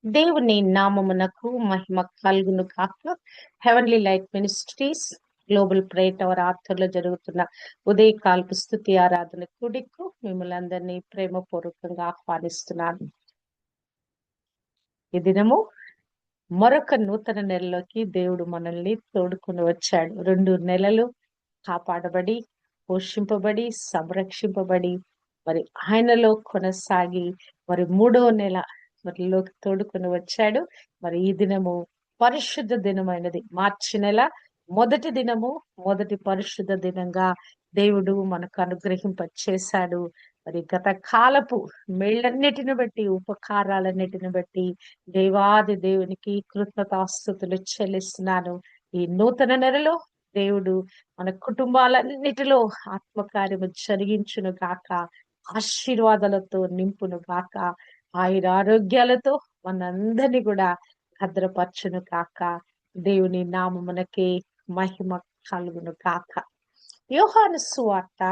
దేవుని నామమునకు మహిమ కలుగును కాక. Heavenly light ministries global prayer tower ఆధ్వర్యంలో జరుగుతున్న ఉదయకాలపు స్తుతి ఆరాధన కూడికు మిమ్మల్ని అందరినీ ప్రేమపూర్వకంగా ఆహ్వానిస్తున్నాను. ఈ దినము మరొక నూతన నెలలోకి దేవుడు మనల్ని తోడుకొని వచ్చాడు. 2 నెలలు కాపాడబడి, పోషింపబడి, సంరక్షింపబడి, మరి ఆయనలో కొనసాగి మరి 3వ నెల మరిలోకి తోడుకొని వచ్చాడు. మరి ఈ దినము పరిశుద్ధ దినమైనది. మార్చి నెల మొదటి దినము, మొదటి పరిశుద్ధ దినంగా దేవుడు మనకు అనుగ్రహింపచేశాడు. మరి గత కాలపు మేళ్లన్నిటిని బట్టి, ఉపకారాలన్నిటిని బట్టి దేవాది దేవునికి కృతజ్ఞతాస్తుతులు చెల్లిస్తున్నాను. ఈ నూతన నెలలో దేవుడు మన కుటుంబాలన్నిటిలో ఆత్మకార్యము జరిగించును గాక, ఆశీర్వాదాలతో నింపును గాక, ఆయురారోగ్యాలతో మనందరినీ కూడా భద్రపరచును గాక. దేవుని నామమునకే మహిమ కలుగును గాక. యోహాను సువార్త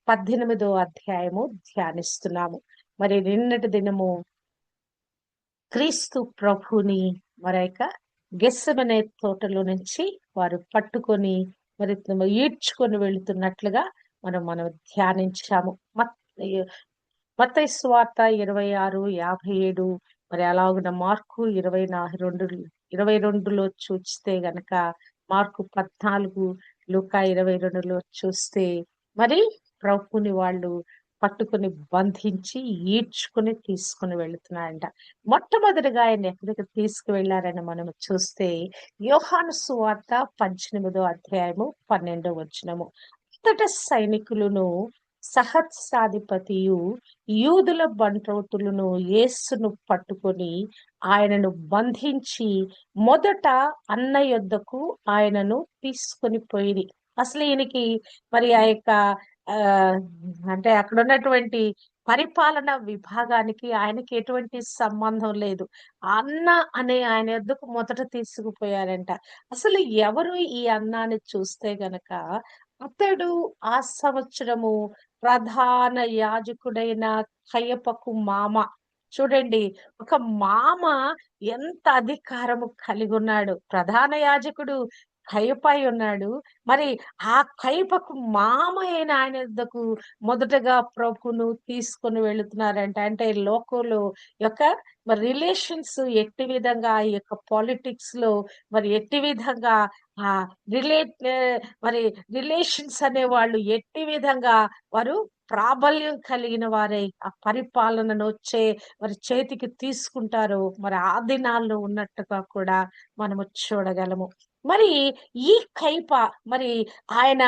18వ అధ్యాయము ధ్యానిస్తున్నాము. మరి నిన్నటి దినము క్రీస్తు ప్రభుని మరొక గెత్సెమనే తోటలో నుంచి వారు పట్టుకొని మరి ఈడ్చుకొని వెళుతున్నట్లుగా మనం ధ్యానించాము. మత్తయి సువార్త 26:57, మరి అలాగున మార్కు 22లో చూస్తే గనక మార్కు 14, లూకా 22లో చూస్తే మరి ప్రభుని వాళ్ళు పట్టుకుని బంధించి ఈడ్చుకుని తీసుకుని వెళుతున్నారంట. మొట్టమొదటిగా ఆయన ఎక్కడికి తీసుకువెళ్లారని మనం చూస్తే యోహాను సువార్త 18వ అధ్యాయము 12వ వచనము. అంతట సైనికులను సహస్రాధిపతియు యూదుల బంట్రోతులను యేసును పట్టుకొని ఆయనను బంధించి మొదట అన్న యొద్దకు ఆయనను తీసుకొని పోయి, అసలు ఈయనకి మరి ఆ యొక్క ఆ అంటే అక్కడ ఉన్నటువంటి పరిపాలన విభాగానికి ఆయనకి ఎటువంటి సంబంధం లేదు. అన్న అనే ఆయన యొద్దకు మొదట తీసుకుపోయారంట. అసలు ఎవరు ఈ అన్న అని చూస్తే గనక అతడు ఆ సంవత్సరము ప్రధాన యాజకుడైన కయపకు మామ. చూడండి, ఒక మామ ఎంత అధికారము కలిగి ఉన్నాడు. ప్రధాన యాజకుడు కయపై ఉన్నాడు. మరి ఆ కయపకు మామ అయిన ఆయన వద్దకు మొదటగా ప్రభును తీసుకొని వెళుతున్నారంట. అంటే లోకంలో యొక్క మరి రిలేషన్స్ ఎట్టి విధంగా, ఈ యొక్క పాలిటిక్స్ లో మరి ఎట్టి విధంగా ఆ మరి రిలేషన్స్ అనే వాళ్ళు ఎట్టి విధంగా వారు ప్రాబల్యం కలిగిన వారై ఆ పరిపాలనను మరి చేతికి తీసుకుంటారు. మరి ఆ దినాల్లో ఉన్నట్టుగా కూడా మనము చూడగలము. మరి ఈ కైప మరి ఆయన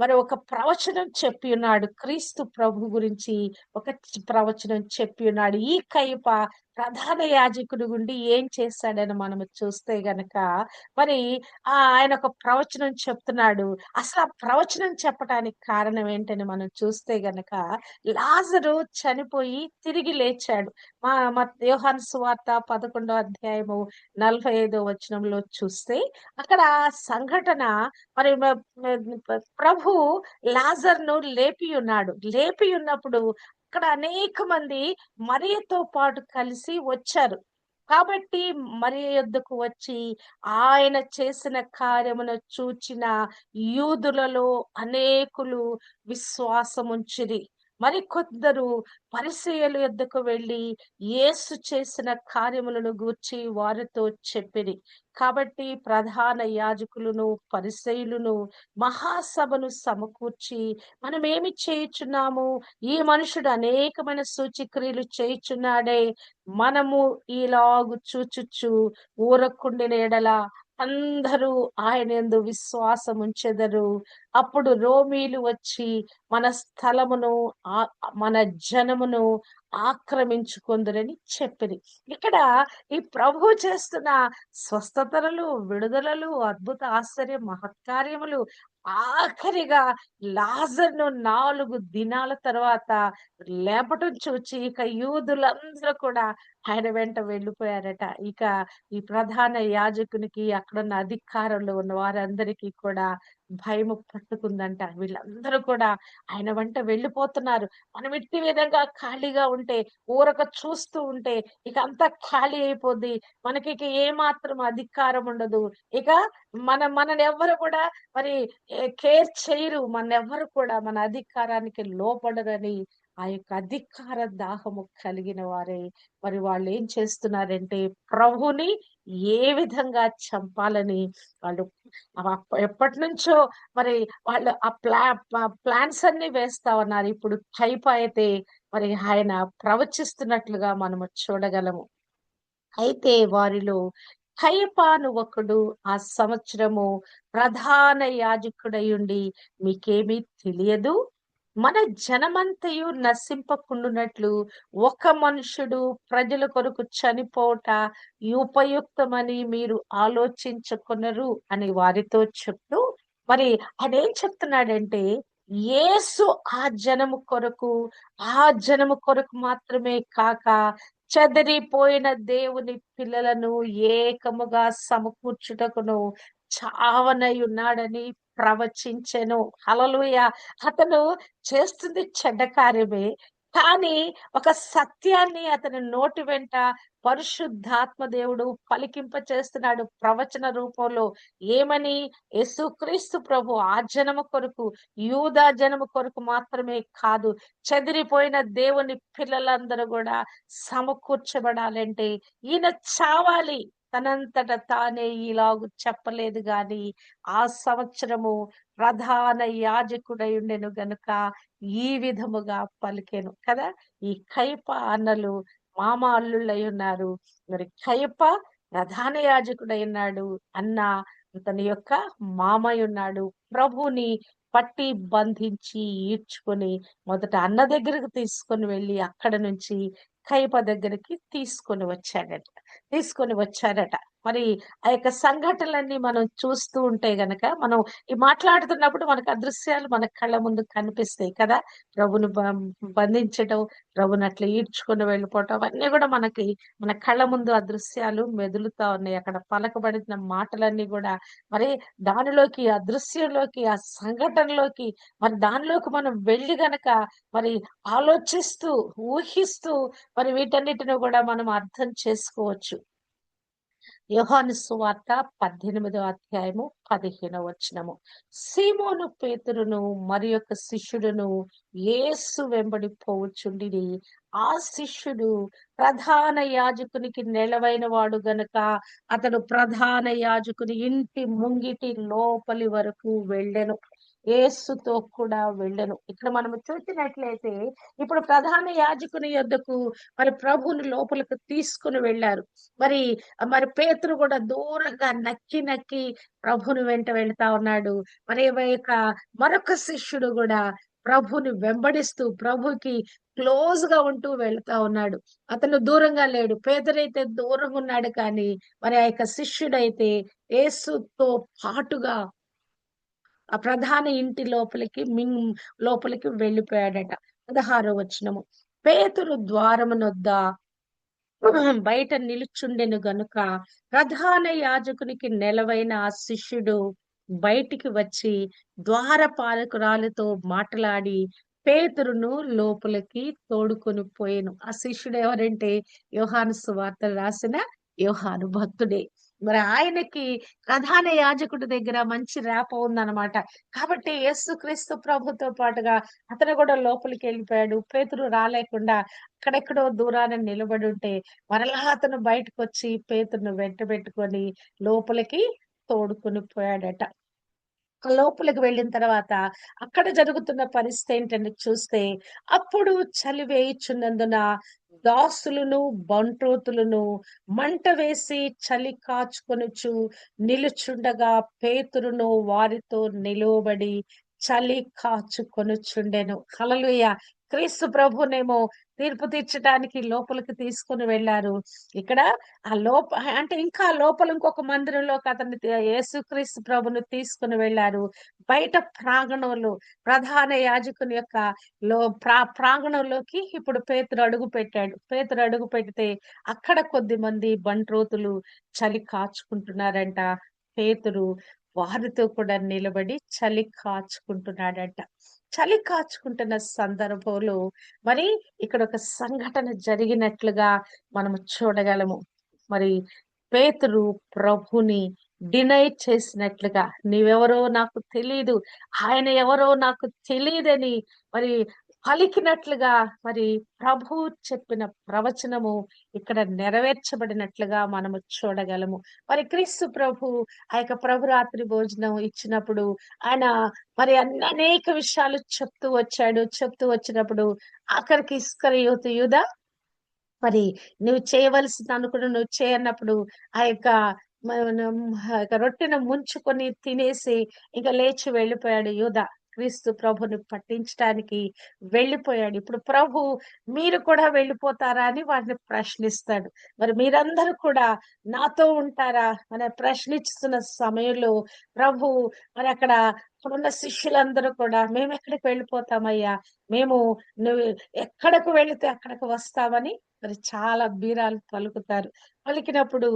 మరి ఒక ప్రవచనం చెప్పి ఉన్నాడు. క్రీస్తు ప్రభు గురించి ఒక ప్రవచనం చెప్పి ఉన్నాడు. ఈ కైప ప్రధాన యాజకుడి గుండి ఏం చేశాడని మనము చూస్తే గనక మరి ఆయన ఒక ప్రవచనం చెప్తున్నాడు. అసలు ఆ ప్రవచనం చెప్పడానికి కారణం ఏంటని మనం చూస్తే గనక లాజరు చనిపోయి తిరిగి లేచాడు. యోహాను సువార్త 11వ అధ్యాయము 45వ వచనంలో చూస్తే అక్కడ సంఘటన మరి ప్రభు లాజర్ను లేపి ఉన్నాడు. లేపి ఉన్నప్పుడు అక్కడ అనేక మంది మరియతో పాటు కలిసి వచ్చారు. కాబట్టి మరియ యొద్దకు వచ్చి ఆయన చేసిన కార్యమును చూచిన యూదులలో అనేకులు విశ్వాసముంచిరి. మరి కొందరు పరిసయ్యుల యొద్దకు వెళ్ళి యేసు చేసిన కార్యములను గూర్చి వారితో చెప్పిరి. కాబట్టి ప్రధాన యాజకులను, పరిసయ్యులను మహాసభను సమకూర్చి, మనమేమి చేయుచున్నాము? ఈ మనుషుడు అనేకమైన సూచక్రియలు చేయుచున్నాడే, మనము ఈలాగు చూచుచు ఊరకుండిన ఎడల అందరూ ఆయన యందు విశ్వాసం ఉంచెదరు. అప్పుడు రోమీలు వచ్చి మన స్థలమును మన జనమును ఆక్రమించుకొందురని చెప్పిరి. ఇక్కడ ఈ ప్రభు చేస్తున్న స్వస్థతలు, విడుదలలు, అద్భుత ఆశ్చర్య మహత్కార్యములు ఆఖరిగా లాజర్ను 4 దినాల తర్వాత లేపటం చూచి ఇక యూదులందరూ కూడా ఆయన వెంట వెళ్ళిపోయారట. ఇక ఈ ప్రధాన యాజకునికి, అక్కడున్న అధికారంలో ఉన్న వారందరికీ కూడా భయము పట్టుకుందంట. వీళ్ళందరూ కూడా ఆయన వెంట వెళ్ళిపోతున్నారు. మనం ఇట్టి విధంగా ఖాళీగా ఉంటే, ఊరక చూస్తూ ఉంటే, ఇక అంతా ఖాళీ అయిపోద్ది. మనకిక ఏమాత్రం అధికారం ఉండదు. ఇక మననెవ్వరు కూడా మరి కేర్ చేయరు. మనెవ్వరు కూడా మన అధికారానికి లోబడరని ఆ యొక్క అధికార దాహము కలిగిన వారే మరి వాళ్ళేం చేస్తున్నారంటే, ప్రభుని ఏ విధంగా చంపాలని వాళ్ళు ఎప్పటినుంచో మరి వాళ్ళు ఆ ప్లాన్స్ అన్నీ వేస్తా ఉన్నారు. ఇప్పుడు కైప అయితే మరి ఆయన ప్రవచిస్తున్నట్లుగా మనము చూడగలము. అయితే వారిలో కయప అను ఒకడు ఆ సంవత్సరము ప్రధాన యాజకుడయుండి మీకేమీ తెలియదు, మన జనమంతయు నశింపకుండునట్లు ఒక మనుషుడు ప్రజల కొరకు చనిపోవుట ఉపయుక్తమని మీరు ఆలోచించుకొనరు అని వారితో చెప్తూ, మరి ఆయనేం చెప్తున్నాడంటే, యేసు ఆ జనము కొరకు, ఆ జనము కొరకు మాత్రమే కాక చెదిరిపోయిన దేవుని పిల్లలను ఏకముగా సమకూర్చుటకును చావనయున్నాడని ప్రవచించెను. హల్లెలూయా! అతను చేస్తుంది చెడ్డ కార్యమే. కానీ ఒక సత్యాన్ని అతని నోటి వెంట పరిశుద్ధాత్మ దేవుడు పలికింప చేస్తున్నాడు ప్రవచన రూపంలో. ఏమని? యేసుక్రీస్తు ప్రభు ఆ జనము కొరకు, యూదా జనము కొరకు మాత్రమే కాదు, చెదిరిపోయిన దేవుని పిల్లలందరూ గూడా సమకూర్చబడాలంటే ఈయన చావాలి. తనంతట తానే ఇలాగు చెప్పలేదు గాని, ఆ సంవత్సరము ప్రధాన యాజకుడయుండెను గనుక ఈ విధముగా పలికెను కదా! ఈ కయప అన్నలు మామ అల్లుళ్ళయున్నారు. మరి కయప ప్రధాన యాజకుడైనాడు. అన్న అతని యొక్క మామయ్యున్నాడు. ప్రభువుని పట్టి బంధించి ఈడ్చుకొని మొదట అన్న దగ్గరకు తీసుకొని వెళ్లి అక్కడ నుంచి కయప దగ్గరికి తీసుకొని వచ్చారట. మరి ఆ యొక్క సంఘటనలన్నీ మనం చూస్తూ ఉంటే గనక, మనం ఈ మాట్లాడుతున్నప్పుడు మనకు ఆ దృశ్యాలు మన కళ్ళ ముందు కనిపిస్తాయి కదా! ప్రభుని బంధించటం, ప్రభుని అట్లా ఈడ్చుకొని వెళ్ళిపోవటం అవన్నీ గూడా మనకి మన కళ్ళ ముందు ఆ దృశ్యాలు మెదులుతా ఉన్నాయి. అక్కడ పలకబడిన మాటలన్నీ గూడా మరి దానిలోకి, ఆ దృశ్యంలోకి, ఆ సంఘటనలోకి మరి దానిలోకి మనం వెళ్లి గనక మరి ఆలోచిస్తూ, ఊహిస్తూ మరి వీటన్నిటిని గూడా మనం అర్థం చేసుకోవచ్చు. యోహాను సువార్త 18వ అధ్యాయము 15వ వచనము. సీమోను పేతురును మరియొక శిష్యుడును యేసు వెంబడి పోవుచుండిరి. ఆ శిష్యుడు ప్రధాన యాజకునికి నెలవైన వాడు గనుక అతడు ప్రధాన యాజకుని ఇంటి ముంగిటి లోపలి వరకు వెళ్ళెను. యేసుతో కూడా వెళ్ళెను. ఇక్కడ మనము చూసినట్లయితే ఇప్పుడు ప్రధాన యాజకుని యొద్దకు మరి ప్రభువుని లోపలికి తీసుకొని వెళ్లారు. మరి మరి పేతురు కూడా దూరంగా నక్కి నక్కి ప్రభుని వెంట వెళ్తా ఉన్నాడు. మరి మరొక శిష్యుడు కూడా ప్రభుని వెంబడిస్తూ ప్రభుకి క్లోజ్ గా ఉంటూ వెళ్తా ఉన్నాడు. అతను దూరంగా లేడు. పేదరైతే దూరంగా ఉన్నాడు కానీ మరి ఆ యొక్క శిష్యుడైతే యేసుతో పాటుగా ఆ ప్రధాన ఇంటి లోపలికి వెళ్ళిపోయాడట. 16వ వచనము. పేతురు ద్వారమునొద్ద బయట నిలుచుండెను గనుక ప్రధాన యాజకునికి నెలవైన ఆ శిష్యుడు బయటికి వచ్చి ద్వారపాలకురాలితో మాట్లాడి పేతురును లోపలికి తోడుకొని పోయెను. ఆ శిష్యుడు ఎవరంటే యోహాను సువార్త రాసిన యోహాను భక్తుడే. మరి ఆయనకి ప్రధాన యాజకుడి దగ్గర మంచి ర్యాపో ఉందన్నమాట. కాబట్టి యేసుక్రీస్తు ప్రభుతో పాటుగా అతను కూడా లోపలికి వెళ్ళిపోయాడు. పేతురు రాలేకుండా అక్కడెక్కడో దూరాన నిలబడుంటే, మరలా అతను బయటకొచ్చి పేతురును వెంటబెట్టుకొని లోపలికి తోడుకొని పోయాడట. లోపలికి వెళ్ళిన తర్వాత అక్కడ జరుగుతున్న పరిస్థితి ఏంటని చూస్తే, అప్పుడు చలి వేయుచున్నందున దాసులును, బంట్రోతులను మంట వేసి చలి కాచుకొనుచు నిలుచుండగా పేతురును వారితో నిలువబడి చలి కాచుకొనుచుండెను. హల్లెలూయా! క్రీస్తు ప్రభునేమో తీర్పు తీర్చడానికి లోపలికి తీసుకొని వెళ్లారు. ఇక్కడ అంటే ఇంకా లోపల ఇంకొక మందిరంలోకి యేసుక్రీస్తు ప్రభుని తీసుకొని వెళ్లారు. బయట ప్రాంగణంలో ప్రధాన యాజకుని యొక్క ప్రాంగణంలోకి ఇప్పుడు పేతురు అడుగు పెట్టాడు. పేతురు అడుగు పెడితే అక్కడ కొద్దిమంది బంట్రోతులు చలి కాచుకుంటున్నారంట. పేతురు వారితో కూడా నిలబడి చలి కాచుకుంటున్నాడంట. చలి కాచుకుంటున్న సందర్భంలో మరి ఇక్కడ ఒక సంఘటన జరిగినట్లుగా మనము చూడగలము. మరి పేతురు ప్రభుని డినై చేసినట్లుగా, నీవెవరో నాకు తెలీదు, ఆయన ఎవరో నాకు తెలీదని మరి పలికినట్లుగా, మరి ప్రభువు చెప్పిన ప్రవచనము ఇక్కడ నెరవేర్చబడినట్లుగా మనము చూడగలము. మరి క్రీస్తు ప్రభు ఆ యొక్క ప్రభు రాత్రి భోజనం ఇచ్చినప్పుడు ఆయన మరి అనేక విషయాలు చెప్తూ వచ్చాడు. చెప్తూ వచ్చినప్పుడు ఆఖరికి ఇస్కరియోతు యూదా, మరి నువ్వు చేయవలసింది అనుకుని నువ్వు చేయన్నప్పుడు ఆ యొక్క రొట్టెను ముంచుకొని తినేసి ఇంకా లేచి వెళ్ళిపోయాడు యూదా. క్రీస్తు ప్రభుని పట్టించడానికి వెళ్ళిపోయాడు. ఇప్పుడు ప్రభు మీరు కూడా వెళ్ళిపోతారా అని వారిని ప్రశ్నిస్తాడు. మరి మీరందరూ కూడా నాతో ఉంటారా అనే ప్రశ్నిస్తున్న సమయంలో ప్రభు మరి అక్కడ ఉన్న శిష్యులందరూ కూడా మేము ఎక్కడికి వెళ్ళిపోతామయ్యా, మేము నువ్వు ఎక్కడకు వెళితే అక్కడికి వస్తామని మరి చాలా బీరాలు పలుకుతారు. పలికినప్పుడు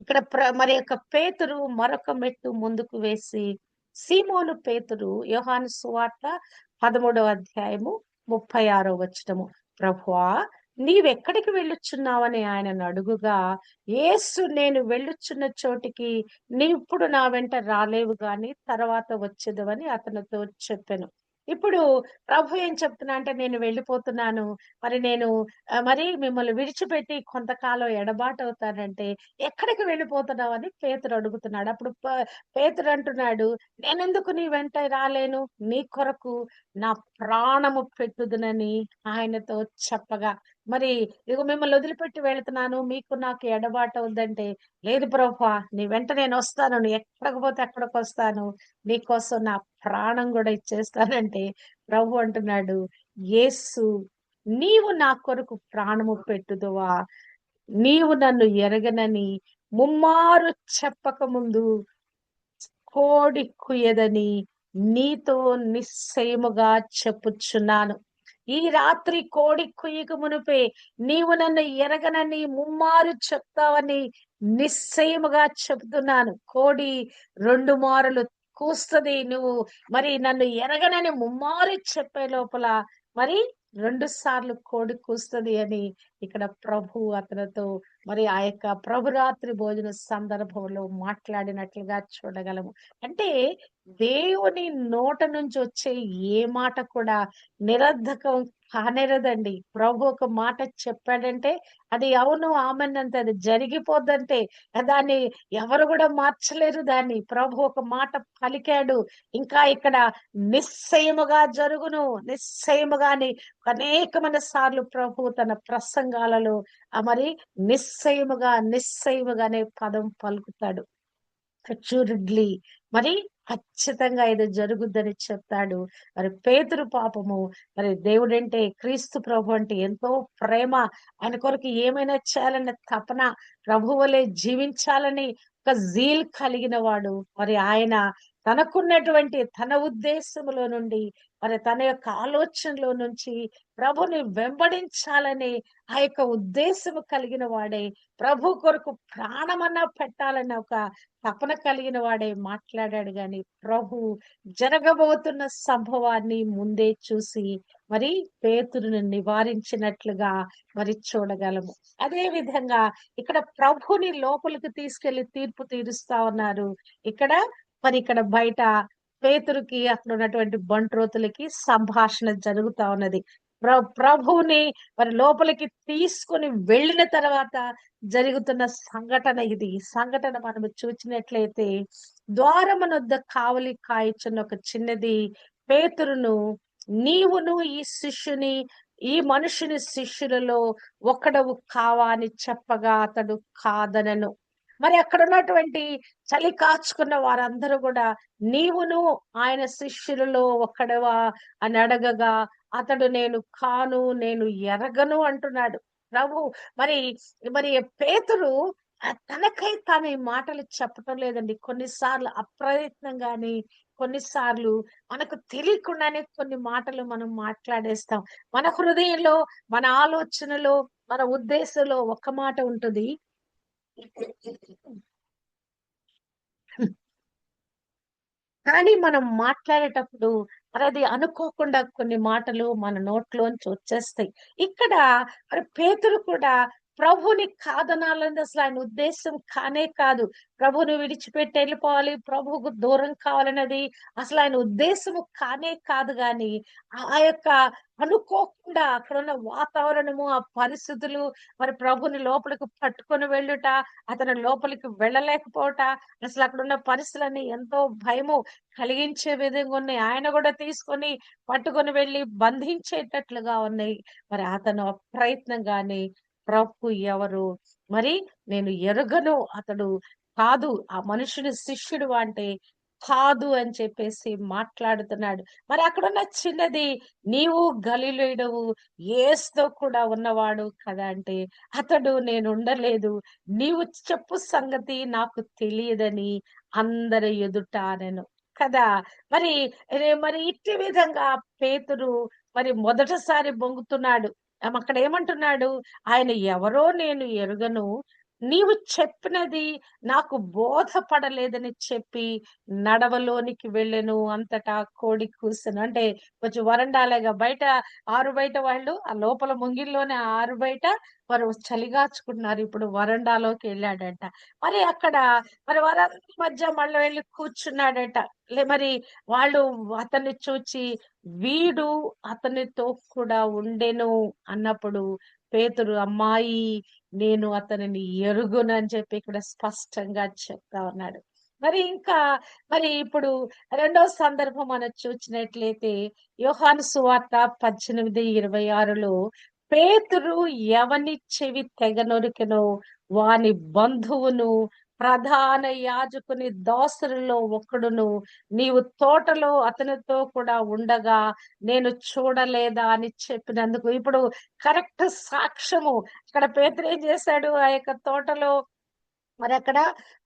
ఇక్కడ మరి యొక్క పేతురు మరొక మెట్టు ముందుకు వేసి, సీమోను పేతురు, యోహాను సువార్త 13వ అధ్యాయము 36వ వచనము, ప్రభువా నీవెక్కడికి వెళ్ళుచున్నావని ఆయనను అడుగుగా, యేసు నేను వెళ్ళుచున్న చోటికి నీప్పుడు నా వెంట రాలేవు గాని తర్వాత వచ్చేదవని అతనితో చెప్పెను. ఇప్పుడు ప్రభు ఏం చెప్తున్నా అంటే, నేను వెళ్ళిపోతున్నాను, మరి నేను మరి మిమ్మల్ని విడిచిపెట్టి కొంతకాలం ఎడబాటవుతానంటే ఎక్కడికి వెళ్ళిపోతున్నావు అని పేతురు అడుగుతున్నాడు. అప్పుడు పేతురు అంటున్నాడు, నేనెందుకు నీ వెంట రాలేను, నీ కొరకు నా ప్రాణము పెట్టుదునని ఆయనతో చెప్పగా, మరి ఇగో మిమ్మల్ని వదిలిపెట్టి వెళుతున్నాను, మీకు నాకు ఎడబాటు అవుద్దంటే, లేదు ప్రభువా నీ వెంట నేను వస్తాను, నువ్వు ఎక్కడికి పోతే అక్కడికి వస్తాను, నీకోసం నా ప్రాణం కూడా ఇచ్చేస్తానంటే ప్రభు అంటున్నాడు, యేసు నీవు నా కొరకు ప్రాణము పెట్టుదువా, నీవు నన్ను ఎరగనని ముమ్మారు చెప్పక ముందు కోడి కుయ్యదని నీతో నిశ్చయముగా చెప్పుచున్నాను. ఈ రాత్రి కోడి కుయ్యక మునుపే నీవు నన్ను ఎరగనని ముమ్మారు చెప్తావని నిశ్చయముగా చెప్తున్నాను. కోడి 2 మారులు కూస్తది, నువ్వు మరి నన్ను ఎరగనని ముమ్మారు చెప్పే లోపల మరి 2 సార్లు కోడి కూస్తది అని ఇక్కడ ప్రభు అతనితో మరి ఆ యొక్క ప్రభురాత్రి భోజన సందర్భంలో మాట్లాడినట్లుగా చూడగలము. అంటే దేవుని నోట నుంచి వచ్చే ఏ మాట కూడా నిరర్ధకం కానేరదండి. ప్రభు ఒక మాట చెప్పాడంటే అది అవును ఆమెనంటే అది జరిగిపోద్దంటే దాన్ని ఎవరు కూడా మార్చలేరు. దాన్ని ప్రభు ఒక మాట పలికాడు, ఇంకా ఇక్కడ నిశ్చయముగా జరుగును, నిశ్చయముగాని అనేకమైన సార్లు ప్రభు తన ప్రసంగాలలో మరి నిశ్చయముగా నిశ్చయముగా అనే పదం పలుకుతాడు. అష్యూరిడ్లీ మరి ఖచ్చితంగా ఇది జరుగుద్దని చెప్తాడు. మరి పేతురు పాపము, మరి దేవుడంటే క్రీస్తు ప్రభు అంటే ఎంతో ప్రేమ, ఆయన కొరకు ఏమైనా చేయాలనే తపన, ప్రభు వలె జీవించాలని ఒక జీల్ కలిగిన వాడు. మరి ఆయన తనకున్నటువంటి తన ఉద్దేశములో నుండి మరి తన యొక్క ఆలోచనలో నుంచి ప్రభుని వెంబడించాలని ఆ యొక్క ఉద్దేశము కలిగిన వాడే, ప్రభు కొరకు ప్రాణమన్నా పెట్టాలని ఒక తపన కలిగిన వాడే మాట్లాడాడు. గాని ప్రభు జరగబోతున్న సంభవాన్ని ముందే చూసి మరి పేతురుని నివారించినట్లుగా మరి చూడగలము. అదే విధంగా ఇక్కడ ప్రభుని లోపలికి తీసుకెళ్లి తీర్పు తీరుస్తా ఉన్నారు. ఇక్కడ బయట పేతురుకి అక్కడ ఉన్నటువంటి బంట్రోతులకి సంభాషణ జరుగుతా ఉన్నది. ప్రభువుని మరి లోపలికి తీసుకొని వెళ్ళిన తర్వాత జరుగుతున్న సంఘటన ఇది. ఈ సంఘటన మనము చూసినట్లయితే, ద్వారమునొద్ద కావలి కాయుచున్న ఒక చిన్నది పేతురును, నీవును ఈ మనుషుని శిష్యులలో ఒకడవు కావా అని చెప్పగా అతడు కాదనను. మరి అక్కడ ఉన్నటువంటి చలి కాచుకున్న వారందరూ కూడా నీవును ఆయన శిష్యులలో ఒక్కడవా అని అడగగా అతడు నేను కాను, నేను ఎరగను అంటున్నాడు. ప్రభు మరి మరి పేతురు తనకై తాను ఈ మాటలు చెప్పటం లేదండి. కొన్నిసార్లు అప్రయత్నంగాని, కొన్నిసార్లు మనకు తెలియకుండానే కొన్ని మాటలు మనం మాట్లాడేస్తాం. మన హృదయంలో, మన ఆలోచనలో, మన ఉద్దేశంలో ఒక మాట ఉంటుంది, కానీ మనం మాట్లాడేటప్పుడు మరి అది అనుకోకుండా కొన్ని మాటలు మన నోట్లోంచి వచ్చేస్తాయి. ఇక్కడ మరి పేతురు కూడా ప్రభువుని కాదనాలని అసలు ఆయన ఉద్దేశ్యం కానే కాదు. ప్రభువుని విడిచిపెట్టి వెళ్ళిపోవాలి, ప్రభువుకు దూరం కావాలన్నది అసలు ఆయన ఉద్దేశము కానే కాదు గాని, ఆ యొక్క అనుకోకుండా అక్కడున్న వాతావరణము, ఆ పరిస్థితులు మరి ప్రభువుని లోపలికి పట్టుకొని వెళ్ళుట, అతను లోపలికి వెళ్ళలేకపోవట, అసలు అక్కడున్న పరిస్థితులన్నీ ఎంతో భయము కలిగించే విధంగా ఉన్నాయి. ఆయన గూడా తీసుకొని పట్టుకొని వెళ్లి బంధించేటట్లుగా ఉన్నాయి. మరి అతను అప్రయత్నంగానే ప్రభు ఎవరు? మరి నేను ఎరుగను, అతడు కాదు, ఆ మనుషుని శిష్యుడు అంటే కాదు అని చెప్పేసి మాట్లాడుతున్నాడు. మరి అక్కడున్న చిన్నది, నీవు గలిలయుడవు, యేసుతో కూడా ఉన్నవాడు కదా అంటే, అతడు నేనుండలేదు, నీవు చెప్పు సంగతి నాకు తెలియదని అందరి ఎదుట అనెను. కదా! మరి మరి ఇట్టి విధంగా పేతురు మరి మొదటిసారి బొంగుతున్నాడు. అక్కడ ఏమంటున్నాడు? ఆయన ఎవరో నేను ఎరుగను, నీవు చెప్పినది నాకు బోధపడలేదని చెప్పి నడవలోనికి వెళ్ళెను. అంతటా కోడి కూసెను. అంటే కొంచెం వరండాలేగా, బయట ఆరు బయట వాళ్ళు ఆ లోపల ముంగిల్లోనే ఆరు బయట వారు చలిగాచుకుంటున్నారు. ఇప్పుడు వరండాలోకి వెళ్ళాడంట. మరి అక్కడ మరి వారందరి మధ్య మళ్ళీ వెళ్లి కూర్చున్నాడట. మరి వాళ్ళు అతన్ని చూచి వీడు అతనితో కూడా ఉండెను అన్నప్పుడు పేతురు, అమ్మాయి నేను అతనిని ఎరుగునని చెప్పి ఇక్కడ స్పష్టంగా చెప్తా ఉన్నాడు. మరి ఇంకా మరి ఇప్పుడు రెండో సందర్భం మనం చూసినట్లయితే యోహాను సువార్త 18:26లో పేతురు ఎవని చెవి తెగ నొరికెనో వాని బంధువును ప్రధాన యాజకుని దాసులలో ఒకడును నీవు తోటలో అతనితో కూడా ఉండగా నేను చూడలేదా అని చెప్పినందుకు ఇప్పుడు కరెక్ట్ సాక్ష్యము. ఇక్కడ పేతురు ఏం చేశాడు? ఆ యొక్క తోటలో మరి అక్కడ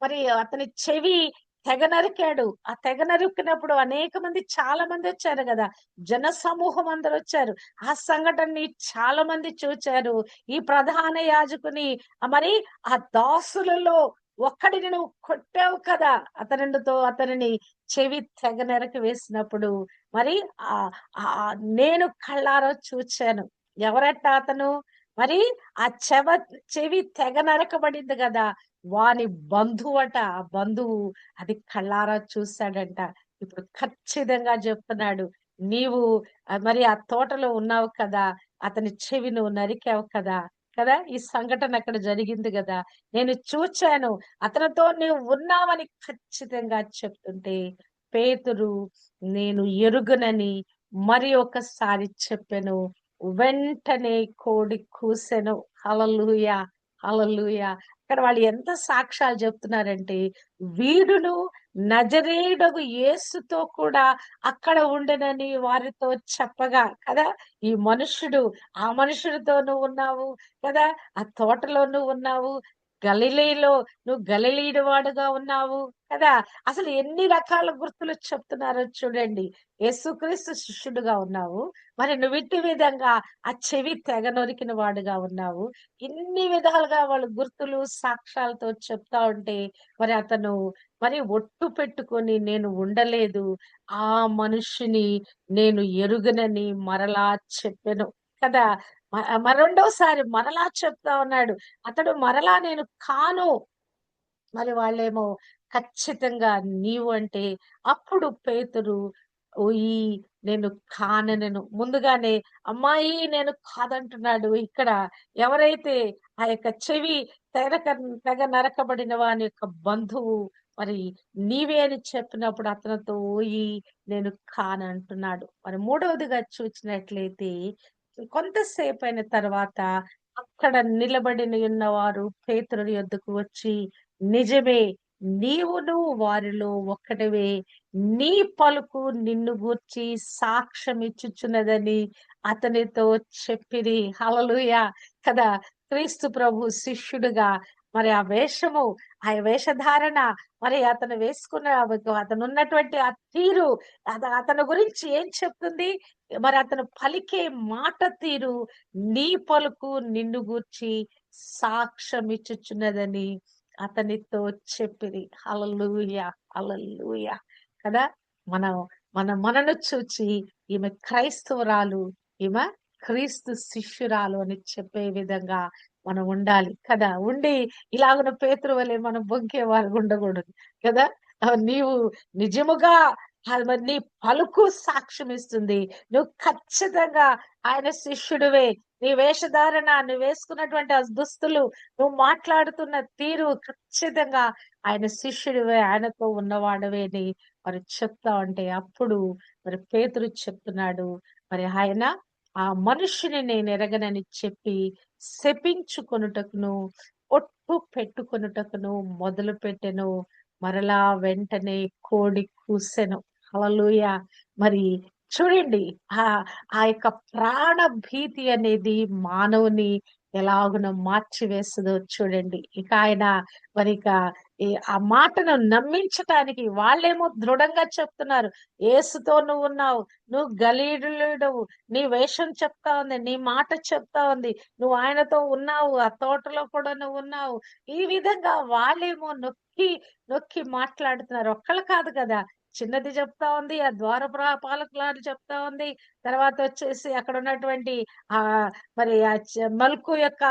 మరి అతని చెవి తెగ నరికాడు. ఆ తెగ నరికినప్పుడు అనేక మంది, చాలా మంది వచ్చారు గదా! జన సమూహం అందరూ వచ్చారు. ఆ సంఘటనని చాలా మంది చూచారు. ఈ ప్రధాన యాజకుని మరి ఆ దాసులలో ఒక్కడిని నువ్వు కొట్టావు కదా! అతనిని చెవి తెగ నరికి వేసినప్పుడు మరి ఆహ్, నేను కళ్ళారా చూచాను. ఎవరట అతను? మరి ఆ చెవి తెగ నరకబడింది గదా! వాని బంధువట. ఆ బంధువు అది కళ్ళారా చూసాడంట. ఇప్పుడు ఖచ్చితంగా చెప్తున్నాడు. నీవు మరి ఆ తోటలో ఉన్నావు కదా! అతని చెవి నువ్వు నరికావు కదా! కదా! ఈ సంఘటన అక్కడ జరిగింది గదా! నేను చూచాను. అతనితో నీవు ఉన్నావని ఖచ్చితంగా చెప్తుంటే, పేతురు నేను ఎరుగనని మరి ఒకసారి చెప్పెను. వెంటనే కోడి కూసెను. హల్లెలూయా! హల్లెలూయా! ఇక్కడ వాళ్ళు ఎంత సాక్ష్యాలు చెప్తున్నారంటే, వీడును నజరేయుడగు యేసుతో కూడా అక్కడ ఉండెనని వారితో చెప్పగా కదా! ఈ మనుష్యుడు, ఆ మనుషుడితో నువ్వున్నావు కదా! ఆ తోటలో నువ్వున్నావు. గలిలీలో నువ్వు గలిలీయుడి వాడుగా ఉన్నావు కదా! అసలు ఎన్ని రకాల గుర్తులు చెప్తున్నారో చూడండి. యేసుక్రీస్తు శిష్యుడుగా ఉన్నావు. మరి నువ్విట్టి విధంగా ఆ చెవి తెగ నొరికిన వాడుగా ఉన్నావు. ఇన్ని విధాలుగా వాళ్ళు గుర్తులు, సాక్ష్యాలతో చెప్తా ఉంటే మరి అతను మరి ఒట్టు పెట్టుకొని నేను ఉండలేదు, ఆ మనుష్యుని నేను ఎరుగనని మరలా చెప్పెను కదా! రెండోసారి మరలా చెప్తా ఉన్నాడు. అతడు మరలా నేను కాను. మరి వాళ్ళేమో ఖచ్చితంగా నీవు అంటే అప్పుడు పేతురు ఈ నేను కాననెను. ముందుగానే అమ్మాయి నేను కాదంటున్నాడు. ఇక్కడ ఎవరైతే ఆ యొక్క చెవి తెరక తెగ నరకబడిన వాని యొక్క బంధువు మరి నీవే అని చెప్పినప్పుడు అతనితో ఓయి నేను కానంటున్నాడు. మరి మూడవదిగా చూచినట్లయితే కొంతసేపైన తర్వాత అక్కడ నిలబడిన ఉన్నవారు పేతురు యొద్దకు వచ్చి నిజమే, నీవును వారిలో ఒక్కడివే, నీ పలుకు నిన్ను గూర్చి సాక్ష్యమిచ్చుచున్నదని అతనితో చెప్పిరి. హల్లెలూయా! కదా! క్రీస్తు ప్రభు శిష్యుడుగా మరి ఆ వేషము, ఆ వేషధారణ, మరి అతను వేసుకున్న అతనున్నటువంటి ఆ తీరు, అతని గురించి ఏం చెప్తుంది? మరి అతను పలికే మాట తీరు, నీ పలుకు నిన్ను గూర్చి సాక్ష్యమిచ్చుచున్నదని అతనితో చెప్పిరి. హల్లెలూయా! హల్లెలూయా! కదా! మనం మనను చూచి ఈమె క్రైస్తవురాలు, ఈమె క్రీస్తు శిష్యురాలు అని చెప్పే విధంగా మనం ఉండాలి కదా! ఉండి ఇలాగున పేతురు వలె మనం బొంకేవారు ఉండకూడదు కదా! నీవు నిజముగా మరి నీ పలుకు సాక్ష్యమిస్తుంది. నువ్వు ఖచ్చితంగా ఆయన శిష్యుడివే. నీ వేషధారణ, నువ్వు వేసుకున్నటువంటి ఆ దుస్తులు, నువ్వు మాట్లాడుతున్న తీరు ఖచ్చితంగా ఆయన శిష్యుడివే, ఆయనతో ఉన్నవాడివే అని మరి చెప్తా ఉంటే అప్పుడు మరి పేతురు చెప్తున్నాడు. మరి ఆయన ఆ మనుష్యుని నేను ఎరగనని చెప్పి శపించుకొనుటకును, ఒట్టు పెట్టుకొనుటకును మొదలుపెట్టెను. మరలా వెంటనే కోడి కూసెను. హల్లెలూయా! మరి చూడండి, ఆ ఆ యొక్క ప్రాణ భీతి అనేది మానవుని ఎలాగున మార్చివేస్తదో చూడండి. ఇక ఆయన మరిక ఆ మాటను నమ్మించటానికి వాళ్ళేమో దృఢంగా చెప్తున్నారు. యేసుతో నువ్వున్నావు. నువ్వు గలీలుడవు. నీ వేషం చెప్తా ఉంది. నీ మాట చెప్తా ఉంది. నువ్వు ఆయనతో ఉన్నావు. ఆ తోటలో కూడా నువ్వున్నావు. ఈ విధంగా వాళ్ళేమో నొక్కి, నొక్కి మాట్లాడుతున్నారు. ఒక్కళ్ళు కాదు కదా! చిన్నది చెప్తా ఉంది. ఆ పాలకురాలు చెప్తా ఉంది. తర్వాతొచ్చేసి అక్కడున్నటువంటి మరి మల్కు యొక్క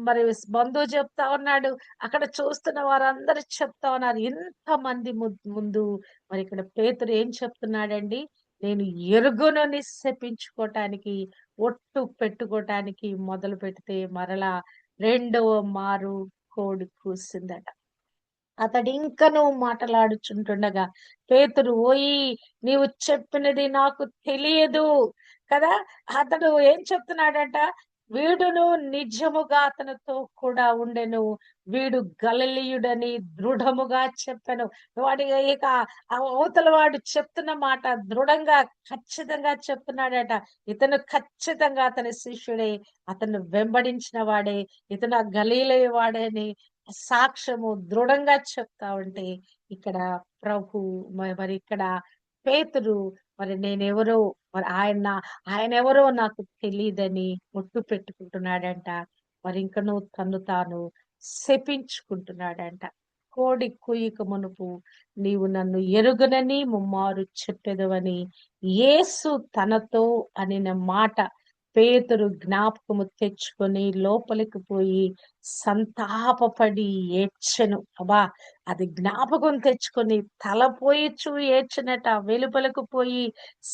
మరి బంధువు చెప్తా ఉన్నాడు. అక్కడ చూస్తున్న వారందరూ చెప్తా ఉన్నారు. ఇంతమంది ముందు మరి ఇక్కడ పేతురు ఏం చెప్తున్నాడండి? నేను ఎరుగునని శపించుకోవటానికి, ఒట్టు పెట్టుకోవటానికి మొదలుపెడితే మరలా రెండవ మారు కోడి కూసిందట. అతడింకనూ మాటలాడుచుంటుండగా పేతురు, ఓయి నీవు చెప్పినది నాకు తెలియదు కదా! అతడు ఏం చెప్తున్నాడట? వీడును నిజముగా అతనితో కూడా ఉండెను. వీడు గలిలయుడని దృఢముగా చెప్పెను. వాడి ఇక అవతల వాడు చెప్తున్న మాట దృఢంగా, ఖచ్చితంగా చెప్తున్నాడట. ఇతను ఖచ్చితంగా అతని శిష్యుడే. అతను వెంబడించిన వాడే. ఇతను ఆ గలీలయ వాడే అని సాక్ష్యము దృఢంగా చెప్తా ఉంటే ఇక్కడ ప్రభు మరి ఇక్కడ పేతురు మరి నేనెవరో మరి ఆయనెవరో నాకు తెలీదని ఒట్టు పెట్టుకుంటున్నాడంట. మరి ఇంకను తన్ను తాను శపించుకుంటున్నాడంట. కోడి కూయక మునుపు నీవు నన్ను ఎరుగనని ముమ్మారు చెప్పెదవని యేసు తనతో అనిన మాట పేతురు జ్ఞాపకము తెచ్చుకొని లోపలికి పోయి సంతాపపడి ఏడ్చెను. అబ్బా! అది జ్ఞాపకం తెచ్చుకొని తలపోయిచూ ఏడ్చినట. వెలుపలకు పోయి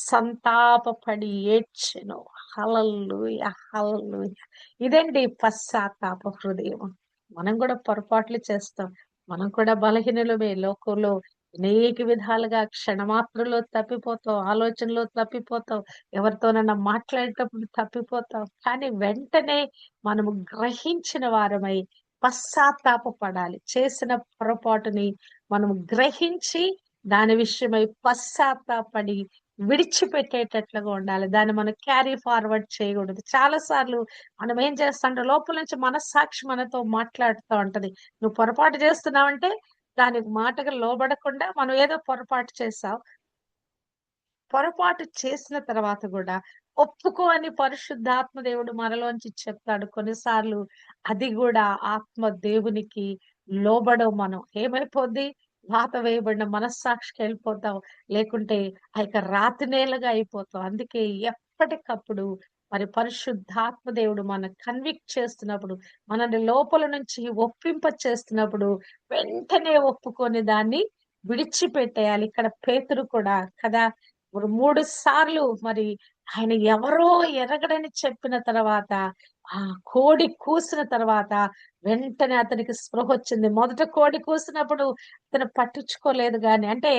సంతాపపడి ఏడ్చెను. హల్లెలూయా! హల్లెలూయా! ఇదండి పశ్చాత్తాప హృదయం. మనం కూడా పొరపాట్లు చేస్తాం. మనం కూడా బలహీనులమే. లోకంలో అనేక విధాలుగా క్షణమాత్రలో తప్పిపోతాం. ఆలోచనలో తప్పిపోతాం. ఎవరితోనన్నా మాట్లాడేటప్పుడు తప్పిపోతాం. కానీ వెంటనే మనము గ్రహించిన వారమై పశ్చాత్తాపపడాలి. చేసిన పొరపాటుని మనం గ్రహించి దాని విషయమై పశ్చాత్తాపడి విడిచిపెట్టేటట్లుగా ఉండాలి. దాన్ని మనం క్యారీ ఫార్వర్డ్ చేయకూడదు. చాలా సార్లు మనం ఏం చేస్తాంటే లోపల నుంచి మనస్సాక్షి మనతో మాట్లాడుతా ఉంటది. నువ్వు పొరపాటు చేస్తున్నావంటే దానికి మాటకు లోబడకుండా మనం ఏదో పొరపాటు చేసాం. పొరపాటు చేసిన తర్వాత గూడా ఒప్పుకో అని పరిశుద్ధాత్మ దేవుడు మనలోంచి చెప్తాడు. కొన్నిసార్లు అది గూడా ఆత్మ దేవునికి లోబడవు మనం. ఏమైపోద్ది? వాత వేయబడిన మనస్సాక్షికెళ్ళిపోతాం. లేకుంటే ఆ యొక్క రాతి నేలగా అయిపోతాం. అందుకే ఎప్పటికప్పుడు మరి పరిశుద్ధాత్మ దేవుడు మనకు కన్విక్ట్ చేస్తున్నప్పుడు, మనల్ని లోపల నుంచి ఒప్పింప చేస్తున్నప్పుడు వెంటనే ఒప్పుకొని దాన్ని విడిచిపెట్టేయాలి. ఇక్కడ పేతురు కూడా కదా! ఇప్పుడు 3 సార్లు మరి ఆయన ఎవరో ఎరగడని చెప్పిన తర్వాత, ఆ కోడి కూసిన తర్వాత వెంటనే అతనికి స్పృహొచ్చింది. మొదట కోడి కూసినప్పుడు అతను పట్టించుకోలేదు గాని, అంటే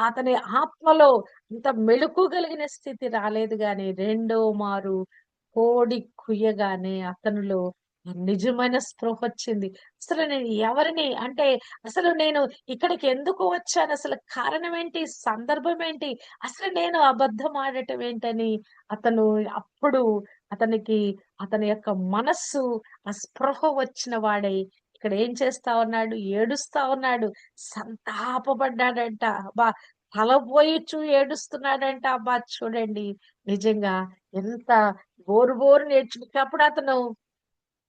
అతని ఆత్మలో ఇంత మెలుకు గలిగిన స్థితి రాలేదు గాని, రెండో మారు కోడి కుయ్యగానే అతనిలో నిజమైన స్పృహొచ్చింది. అసలు నేను ఎవరిని అంటే అసలు నేను ఇక్కడికి ఎందుకు వచ్చాను? అసలు కారణం ఏంటి? సందర్భం ఏంటి? అసలు నేను అబద్ధం ఆడటం ఏంటని అతను అప్పుడు అతనికి అతని యొక్క మనస్సు ఆ స్పృహ వచ్చిన వాడై ఇక్కడ ఏం చేస్తా ఉన్నాడు? ఏడుస్తా ఉన్నాడు. సంతాపపడ్డాడంట. అబ్బా! తలపోయిచూ ఏడుస్తున్నాడంట. అబ్బా! చూడండి నిజంగా ఎంత బోరు బోరున ఏడ్చుకుంటే అప్పుడు అతను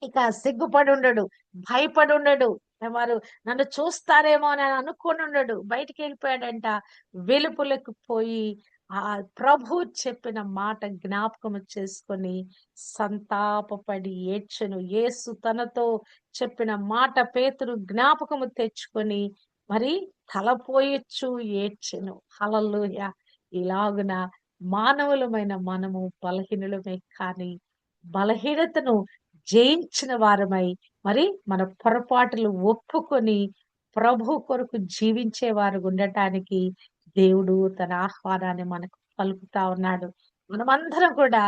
ఇక సిగ్గుపడుండడు, భయపడుండడు. వారు నన్ను చూస్తారేమో అని అనుకోని ఉండడు. బయటికి వెళ్ళిపోయాడంట. వెలుపలకు పోయి ఆ ప్రభు చెప్పిన మాట జ్ఞాపకము చేసుకొని సంతాపపడి ఏడ్చెను. యేసు తనతో చెప్పిన మాట పేతురు జ్ఞాపకము తెచ్చుకొని మరి తలపోయొచ్చు ఏడ్చెను. హల్లెలూయా! ఇలాగున మానవులమైన మనము బలహీనులమే కానీ బలహీనతను జయించిన వారమై మరి మన పొరపాటులు ఒప్పుకొని ప్రభు కొరకు జీవించే వారు ఉండటానికి దేవుడు తన ఆహ్వానాన్ని మనకు పలుకుతా ఉన్నాడు. మనమందరం కూడా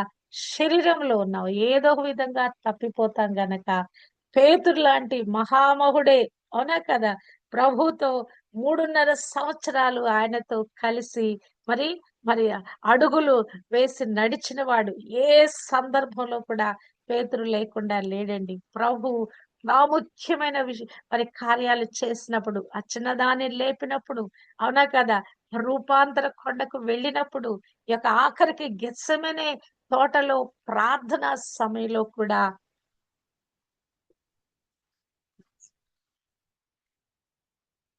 శరీరంలో ఉన్నాం. ఏదో ఒక విధంగా తప్పిపోతాం గనక పేతురు లాంటి మహామహుడే అవునా కదా! ప్రభుతో 3.5 సంవత్సరాలు ఆయనతో కలిసి మరి మరి అడుగులు వేసి నడిచిన వాడు ఏ సందర్భంలో కూడా పేతురు లేకుండా లేడండి. ప్రభు ప్రాముఖ్యమైన మరి కార్యాలు చేసినప్పుడు, ఆ చిన్నదాన్ని లేపినప్పుడు, అవునా కదా! రూపాంతర కొండకు వెళ్ళినప్పుడు, ఈ యొక్క ఆఖరికి గెత్సెమనే తోటలో ప్రార్థనా సమయంలో కూడా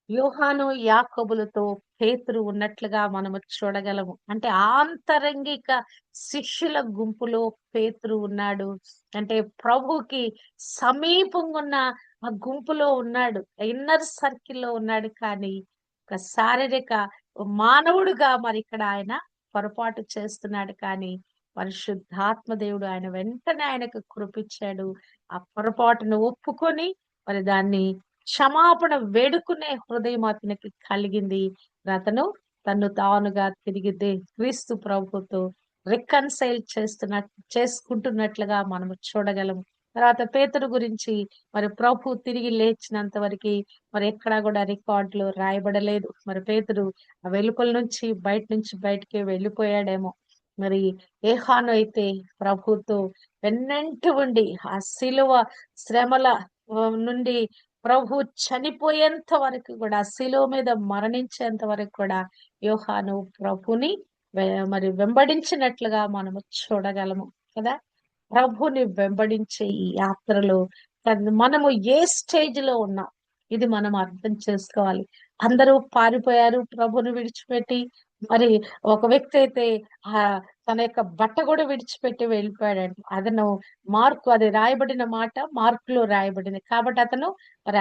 యోహాను, యాకోబులతో పేతురు ఉన్నట్లుగా మనము చూడగలము. అంటే ఆంతరంగిక శిష్యుల గుంపులో పేతురు ఉన్నాడు. అంటే ప్రభుకి సమీపంగా ఉన్న ఆ గుంపులో ఉన్నాడు. ఇన్నర్ సర్కిల్‌లో ఉన్నాడు. కానీ ఒక శారీరక మానవుడుగా మరి ఇక్కడ ఆయన పొరపాటు చేస్తున్నాడు. కానీ పరిశుద్ధాత్మ దేవుడు ఆయన వెంటనే ఆయనకు కృపిచ్చాడు. ఆ పొరపాటును ఒప్పుకొని మరి దాన్ని క్షమాపణ వేడుకునే హృదయం అతనికి కలిగింది. అతను తన్ను తానుగా తిరిగి క్రీస్తు ప్రభుతో రికన్సైల్ చేసుకుంటున్నట్లుగా మనము చూడగలము. తర్వాత పేతురు గురించి మరి ప్రభు తిరిగి లేచినంత వరకి మరి ఎక్కడా కూడా రికార్డులో రాయబడలేదు. మరి పేతురు ఆ వెలుపల నుంచి బయటికి వెళ్ళిపోయాడేమో. మరి యోహాను అయితే ప్రభుతో వెన్నంటి ఉండి ఆ శిలువ శ్రమల నుండి ప్రభు చనిపోయేంత వరకు కూడా శిలువ మీద మరణించేంత వరకు కూడా యోహాను ప్రభుని మరి వెంబడించినట్లుగా మనము చూడగలము కదా. ప్రభుని వెంబడించే ఈ యాత్రలో మనము ఏ స్టేజ్ లో ఉన్నాం ఇది మనం అర్థం చేసుకోవాలి. అందరూ పారిపోయారు ప్రభుని విడిచిపెట్టి. మరి ఒక వ్యక్తి అయితే ఆ తన యొక్క బట్ట కూడా విడిచిపెట్టి వెళ్ళిపోయాడంట. అతను మార్కు అది రాయబడిన మాట మార్కులో రాయబడింది కాబట్టి అతను మరి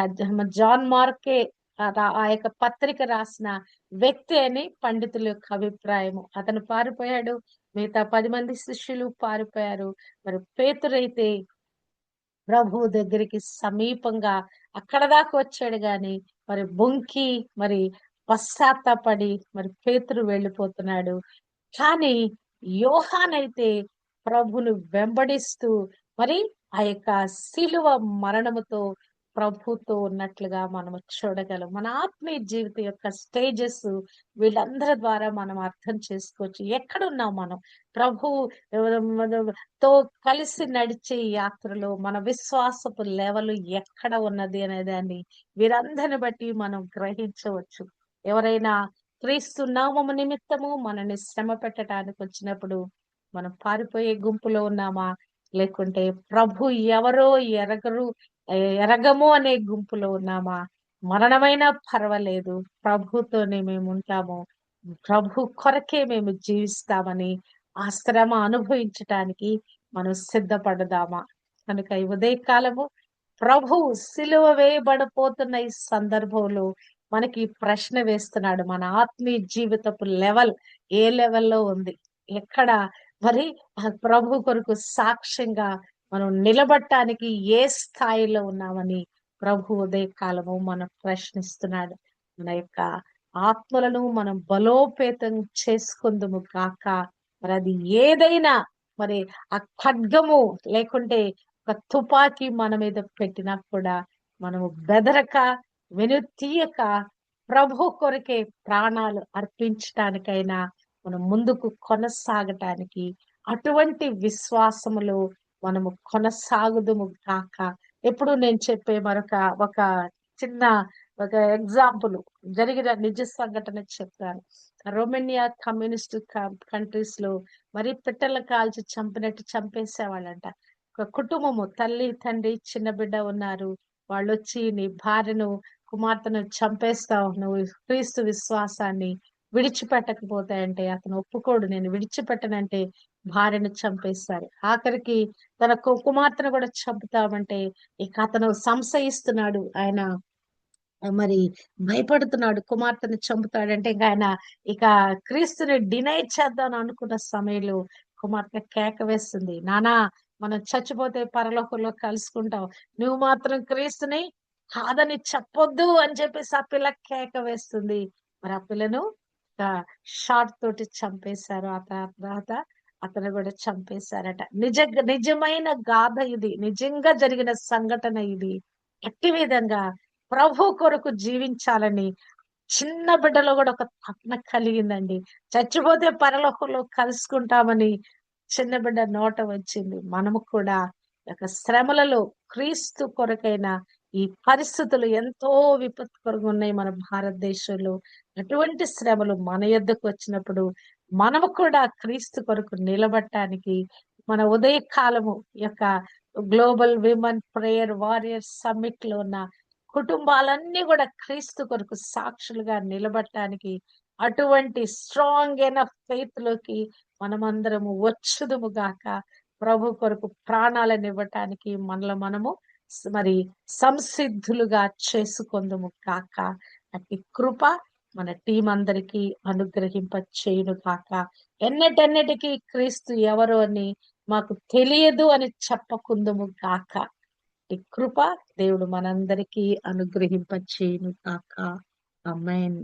జాన్ మార్కే ఆ యొక్క పత్రిక రాసిన వ్యక్తి అని పండితుల యొక్క అభిప్రాయము. అతను పారిపోయాడు. మిగతా 10 మంది శిష్యులు పారిపోయారు. మరి పేతురైతే ప్రభువు దగ్గరికి సమీపంగా అక్కడ దాకా వచ్చాడు గాని మరి బొంకి మరి పశ్చాత్తాపడి మరి పేతురు వెళ్ళిపోతున్నాడు. కానీ యోహానైతే ప్రభును వెంబడిస్తూ మరి ఆ యొక్క శిలువ మరణముతో ప్రభుతో ఉన్నట్లుగా మనము చూడగలం. మన ఆత్మీయ జీవితం యొక్క స్టేజెస్ వీళ్ళందరి ద్వారా మనం అర్థం చేసుకోవచ్చు. ఎక్కడున్నాం మనం? ప్రభు తో కలిసి నడిచే ఈ యాత్రలో మన విశ్వాసపు లెవెల్ ఎక్కడ ఉన్నది అనే దాన్ని వీరందరిని బట్టి మనం గ్రహించవచ్చు. ఎవరైనా క్రీస్తు నామము నిమిత్తము మనల్ని శ్రమ పెట్టడానికి వచ్చినప్పుడు మనం పారిపోయే గుంపులో ఉన్నామా? లేకుంటే ప్రభు ఎవరో ఎరగము అనే గుంపులో ఉన్నామా? మరణమైనా పర్వాలేదు. ప్రభుతోనే మేము ఉంటాము. ప్రభు కొరకే మేము జీవిస్తామని ఆ శ్రమ అనుభవించటానికి మనం సిద్ధపడదామా? కనుక ఈ ఉదయకాలము ప్రభు సిలువ వేయబడపోతున్న ఈ సందర్భంలో మనకి ప్రశ్న వేస్తున్నాడు. మన ఆత్మీయ జీవితపు లెవెల్ ఏ లెవెల్‌లో ఉంది? ఎక్కడ మరి ఆ ప్రభు కొరకు సాక్ష్యంగా మనం నిలబడటానికి ఏ స్థాయిలో ఉన్నామని ప్రభు ఉదయకాలము మనం ప్రశ్నిస్తున్నాడు. మన యొక్క ఆత్మలను మనం బలోపేతం చేసుకుందుము గాక. మరి అది ఏదైనా మరి ఆ ఖడ్గము లేకుంటే ఒక తుపాకీ మన మీద పెట్టినా కూడా మనము బెదరక వెనుతీయక ప్రభు కొరకే ప్రాణాలు అర్పించటానికైనా మనం ముందుకు కొనసాగటానికి అటువంటి విశ్వాసములో మనము కొనసాగుదుము కాక. ఎప్పుడు నేను చెప్పే ఒక చిన్న ఒక ఎగ్జాంపుల్ జరిగిన నిజ సంఘటన చెప్తాను. రొమేనియా కమ్యూనిస్ట్ కంట్రీస్ లో మరి పిట్టలు కాల్చి చంపినట్టు చంపేసేవాళ్ళంట. ఒక కుటుంబము తల్లి తండ్రి చిన్న బిడ్డ ఉన్నారు. వాళ్ళొచ్చి నీ భార్యను, కుమార్తెను చంపేస్తావు. నువ్వు క్రీస్తు విశ్వాసాన్ని విడిచిపెట్టకపోతే అంటే అతను ఒప్పుకోడు. నేను విడిచిపెట్టనంటే భార్యను చంపేస్తారు. ఆఖరికి తన కుమార్తెను కూడా చంపుతామంటే ఇక అతను సంశయిస్తున్నాడు. ఆయన మరి భయపడుతున్నాడు. కుమార్తెను చంపుతాడంటే ఇంక ఆయన ఇక క్రీస్తుని డినై చేద్దాం అనుకున్న సమయంలో కుమార్తె కేక వేస్తుంది. నానా మనం చచ్చిపోతే పరలోకంలో కలుసుకుంటాం. నువ్వు మాత్రం క్రీస్తుని కాదని చెప్పొద్దు అని చెప్పేసి ఆ పిల్ల కేక వేస్తుంది. మరి ఆ పిల్లను షాట్ తోటి చంపేశారు. ఆ తర్వాత అతను కూడా చంపేశారట. నిజమైన గాథ ఇది. నిజంగా జరిగిన సంఘటన ఇది. అట్టి విధంగా ప్రభు కొరకు జీవించాలని చిన్న బిడ్డలో కూడా ఒక తపన కలిగిందండి. చచ్చిపోతే పరలోకంలో కలుసుకుంటామని చిన్న బిడ్డ నోట వచ్చింది. మనము కూడా ఒక శ్రమలలో క్రీస్తు కొరకైన ఈ పరిస్థితులు ఎంతో విపత్కరంగా ఉన్నాయి మన భారతదేశంలో. అటువంటి శ్రమలు మన యొద్దకు వచ్చినప్పుడు మనము కూడా క్రీస్తు కొరకు నిలబడటానికి మన ఉదయకాలము యొక్క global women prayer warrior summit లో ఉన్న కుటుంబాలన్నీ కూడా క్రీస్తు కొరకు సాక్షులుగా నిలబడటానికి అటువంటి స్ట్రాంగ్ అయిన ఫెయిత్ లోకి మనమందరము వచ్చుదుము గాక. ప్రభు కొరకు ప్రాణాలను ఇవ్వటానికి మనము మరి సంసిద్ధులుగా చేసుకొందుము కాక. అట్టి కృప మన టీం అందరికీ అనుగ్రహింప చేయును కాక. ఎన్నటెన్నటికీ క్రీస్తు ఎవరు అని మాకు తెలియదు అని చెప్పకుందుము కాక. ఈ కృప దేవుడు మనందరికీ అనుగ్రహింప చేయును కాక. ఆమేన్.